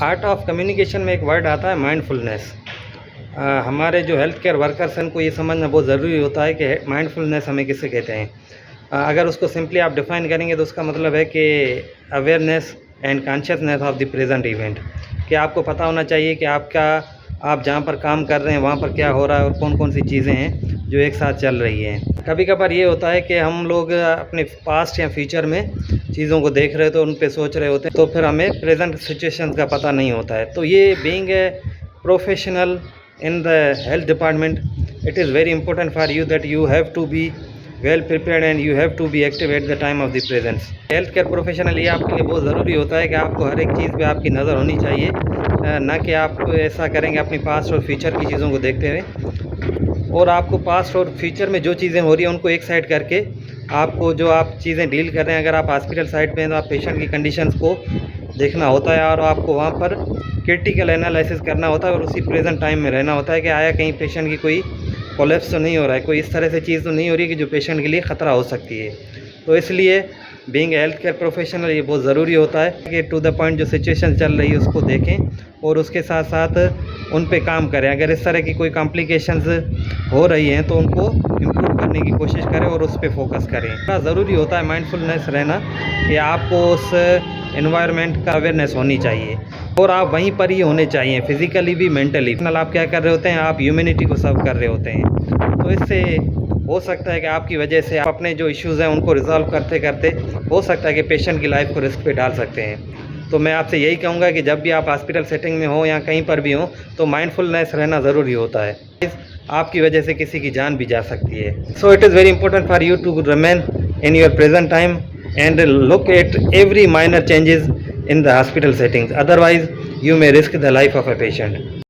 Art of communication में एक word आता है माइंडफुलनेस। हमारे जो हेल्थ केयर वर्कर्स हैं उनको ये समझना बहुत ज़रूरी होता है कि माइंडफुलनेस हमें किसे कहते हैं। अगर उसको सिंपली आप डिफ़ाइन करेंगे तो उसका मतलब है कि awareness and consciousness of the present event, कि आपको पता होना चाहिए कि आप जहाँ पर काम कर रहे हैं वहाँ पर क्या हो रहा है और कौन कौन सी चीज़ें हैं जो एक साथ चल रही हैं। कभी कभार ये होता है कि हम लोग अपने पास्ट या फ्यूचर में चीज़ों को देख रहे होते हैं, उन पे सोच रहे होते हैं, तो फिर हमें प्रेजेंट सिचुएशन का पता नहीं होता है। तो ये being a professional in the health department, it is very important for you that you have to be well prepared and you have to be active at the time of the presence. Health care professional ये आपके लिए बहुत ज़रूरी होता है कि आपको हर एक चीज़ पे आपकी नज़र होनी चाहिए, ना कि आप ऐसा करेंगे अपनी पास्ट और फ्यूचर की चीज़ों को देखते हुए, और आपको पास्ट और फ्यूचर में जो चीज़ें हो रही हैं उनको एक साइड करके आपको जो आप चीज़ें डील कर रहे हैं, अगर आप हॉस्पिटल साइड पे हैं तो आप पेशेंट की कंडीशंस को देखना होता है और आपको वहाँ पर क्रिटिकल एनालिसिस करना होता है और उसी प्रेजेंट टाइम में रहना होता है कि आया कहीं पेशेंट की कोई कोलैप्स तो नहीं हो रहा है, कोई इस तरह से चीज़ तो नहीं हो रही है कि जो पेशेंट के लिए ख़तरा हो सकती है। तो इसलिए बीइंग हेल्थ केयर प्रोफेशनल ये बहुत ज़रूरी होता है कि टू द पॉइंट जो सिचुएशन चल रही है उसको देखें और उसके साथ साथ उन पे काम करें। अगर इस तरह की कोई कॉम्प्लिकेशंस हो रही हैं तो उनको इम्प्रूव करने की कोशिश करें और उस पर फोकस करें। इतना ज़रूरी होता है माइंडफुलनेस रहना कि आपको उस एनवायरनमेंट का अवेयरनेस होनी चाहिए और आप वहीं पर ही होने चाहिए, फिज़िकली भी मेंटली। आप क्या कर रहे होते हैं, आप ह्यूमैनिटी को सर्व कर रहे होते हैं। तो इससे हो सकता है कि आपकी वजह से आप अपने जो इश्यूज़ हैं उनको रिजॉल्व करते करते हो सकता है कि पेशेंट की लाइफ को रिस्क पे डाल सकते हैं। तो मैं आपसे यही कहूँगा कि जब भी आप हॉस्पिटल सेटिंग में हो या कहीं पर भी हो तो माइंडफुलनेस रहना ज़रूरी होता है। आपकी वजह से किसी की जान भी जा सकती है। So it is very important for you to remain in your present time and look at every minor changes in the hospital settings, otherwise you may risk the life of a patient.